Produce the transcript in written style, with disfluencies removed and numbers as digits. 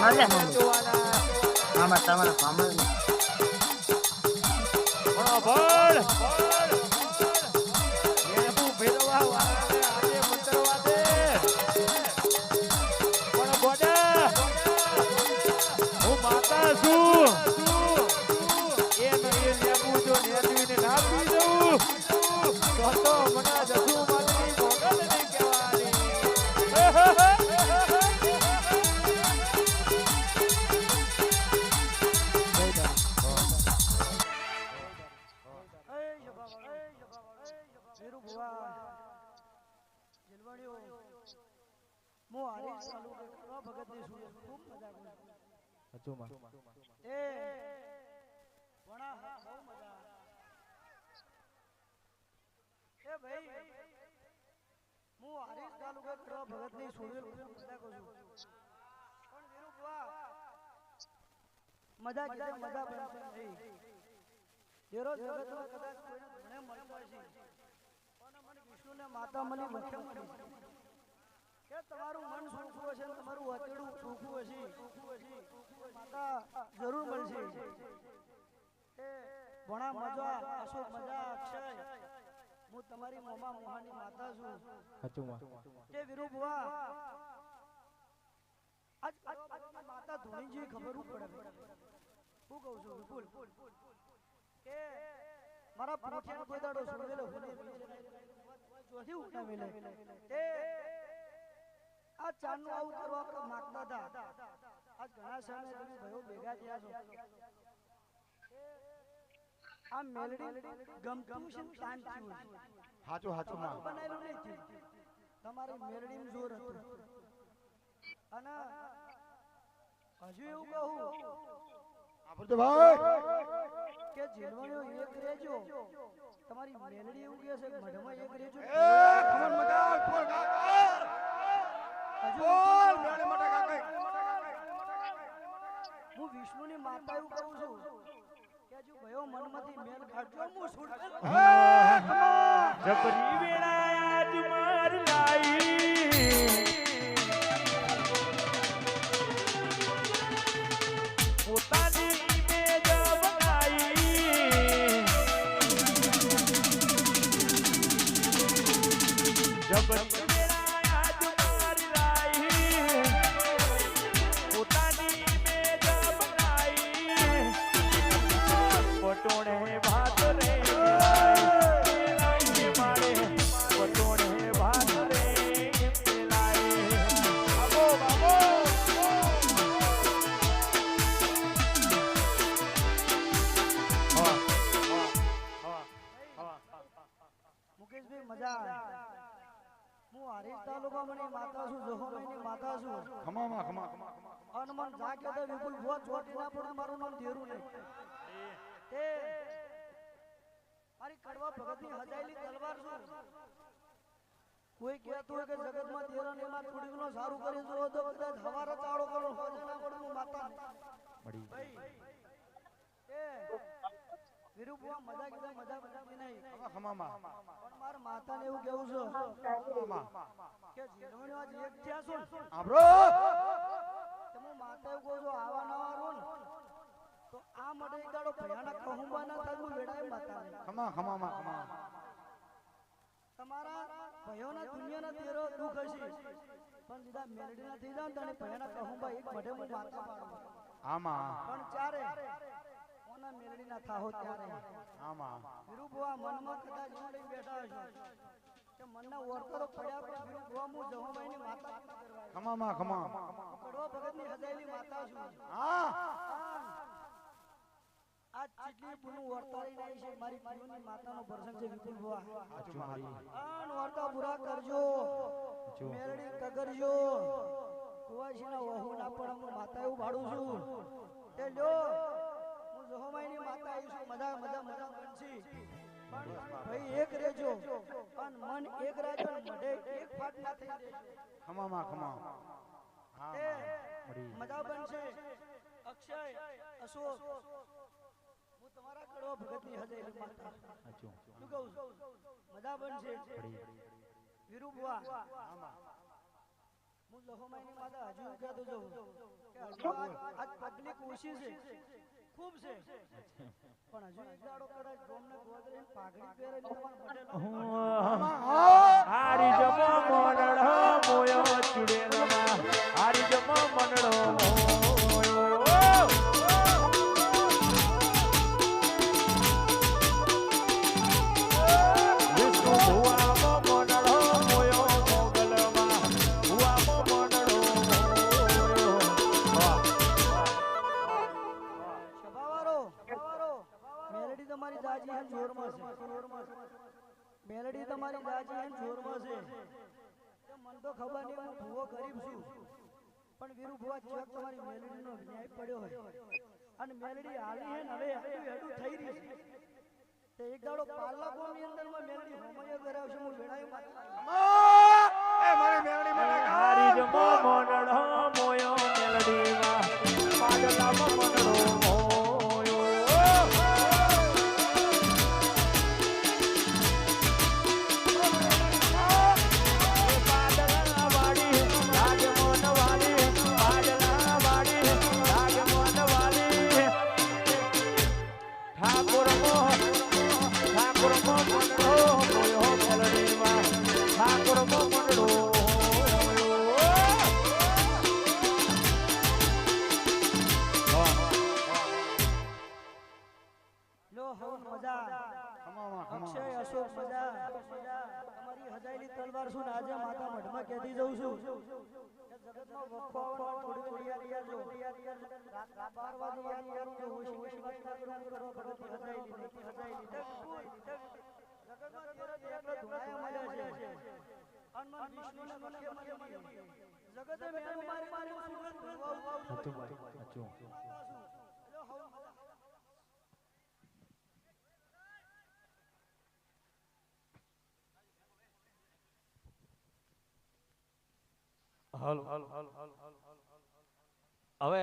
આમાં તમારા પામર બોલ એનું ભેરવા વાળાને આજે મંતરવા દે પણ ગોડા હું માતા છું એ નહીં લેવું જો નેદવીને ના પી દઉં તો મને જસુ મારી મોગલ નહીં કહેવાની મજા કીધે મજા બનશે નહીં દેરો જગતમાં કદાચ કોઈને ઘણે મળતો હશે પણ મને વિષ્ણુને માતા મળી વખે મળી કે તમારું મન સુખવું હશે તમારું અતેડું સુખવું હશે માતા જરૂર મળશે એ ભણા મજા અશોક મજા અક્ષય હું તમારી મોમા મોહાની માતા છું કે વિરુ બુઆ આજ માતા ધોણીજી ખબર પડે હું કહું છું વિપુલ કે મારા પોઠિયાનો કોઈ દાડો સુનેલો હુને ચોથી ઉઠાવેલે એ આ ચાંદનું આવું કરવા આપણે માંગતા હતા આજ ઘણા સમય તમે ભયો ભેગા થયા છો આ મેલડી ગમતું છે તાન થયું હાચું હાચું માં બનાવેલું નહીં તમારી મેલડીનું જોર હતું અને હજુ એવું કહું આપડે ભાઈ કે જીલવાનો એક રેજો તમારી મેલડી એવું કહે છે મઢમાં એક રેજો એ ખમન મગાલ બોલ કાકા બોલ મેળે મટા કાકા હું વિષ્ણુની માતા એવું કહું છું કે જો ભયો મનમાંથી મેલ કાઢજો હું છોડ જબરી વેળા આજ માર લાઈ પોતાની ઇમેજ બનાઈ જબરી વેળા આજ માર લાઈ પોતાની ઇમેજ બનાઈ પટોણે ભાત રે લાઈ મારે પટોણે ભાત રે લાઈ બાબો બાબો મુકેશભાઈ મજા હું હરીશ તાલુકામાંની માતા છું જોહમની માતા છું ખમા ખમા અને મન જાગ્યો તો વિપુલ ભુવા ચોટી ના પડે મારું નામ ધીરું નહીં તે મારી કડવા ભગતની હજાયેલી તલવાર છું કોઈ કહેતું હોય કે જગતમાં તેરા ને માં થોડીનો સારું કરી જો તો કદાચ હવારે ચાળો કરો હોજના પડું માતા મળી એ વિરુ ભુવા મજા કીધા મજા બતાવી નહીં ખમામાં પણ માર માતાને એવું કેવું છે કે જીવણો આજ એક થયા છો આબરો તમે માતા એવું કહો છો આવા નવા રો ને તો આ માટે એક દાડો ભયાનક કહુંબાના તગુ વેડાય માતાને ખમા તમારા ભયોના દુનિયાના તેરો દુખ હશે પણ સીધા મેલડીના થઈ જાવ તને ભયાનક કહુંબા એક મઢે હું માતા પાડું આમાં પણ ચારે ઓના મેલડીના થાહો ત્યારે આમાં વિરુ ભુવા મનમાં કદાચ એવું લઈને બેઠા હશો કે મનના ઓરતો પડ્યા પણ વિરુ ભુવા હું જહોમાઈની માતા કરવા ખમા કડવા ભગતની હજાયેલી માતા છું હા આ ચીટલી પુનું વર્તારી નહીં છે મારી પુની માતાનો પ્રસંગ છે વિપુલ ભુવા હાચું મારી આન વર્તા પૂરા કરજો મેરડી કગરજો કુવાસીના વહુ ના પણ હું માતા એવું ભાડું છું તે લ્યો હું જોહમાઈની માતા આવી છું મજા બનશી પણ ભાઈ એક રેજો અને મન એક રાજો મઢે એક ફાટ ના થઈ જશે ખમા તે મજા બનશે અક્ષય અશોક હું તમારા કડવા ભગતની હજાયેલી માતા શું કહું છું મજા બનશે વિરુ બુઆ હું લહોમાઈની માતા હજુ કહેતો જવું કે હજુ આજ પબ્લિક ઓછી છે ખૂબ છે પણ હજુ એક દાડો કદાચ ગોમને ગોદરીને પાઘડી પહેરે ને તમારા પટેલ હારી જમો મોનડો મોયો ચુડેલમાં હારી જમો મોનડો મોયો વિષ્ણુ ભુવામો મોનડો મોયો મોગલમાં ભુવામો મોનડો મોયો સભાવારો મેલડી તમારી દાજી હે જોરમાં છે મેલડી તમારી દાજી હે જોરમાં છે તો મન તો ખબર નહીં હું ભૂવો ગરીબ છું પણ વીરુ ભુવા ચેક તમારી મેલડીનો ન્યાય પડ્યો હોય અને મેલડી હાલી હે ને હવે હેડું થઈ રહી છે તે એક દાડો પાલા ગોમની અંદરમાં મેલડી હોમૈયા કરાવશે હું વેણાયો એ મારી મેલડી મને હારી જમો મોનડો મોયો મેલડીમાં પાડલામાં મોનડો મોયો પાડલા વાડી રાજમોન વાડી પાડલા વાડી રાજમોન વાડી ઠાકોર મોનડો મોયો મેલડીમાં ઠાકોર મોનડો લો હવન મજા અક્ષય અશોક મજા તમારી હજાયેલી તલવાર શું આજે માતા મઢમાં કહેતી જઉં છું કે જગતમાં વફાવાળા થોડી થોડી યાદ કરજો રાત 12 વાગે યાદ કરું તો હોશી હોશી વાત ના કરું કરો ભગવતી હજાયેલી જગતમાં તેરે એકલા ધુણાયા મળ્યા છે હનુમાન વિષ્ણુને મખે મળી જગતે મેરું મારી મારી સુગંધ ભરવાવું લો હવન હવે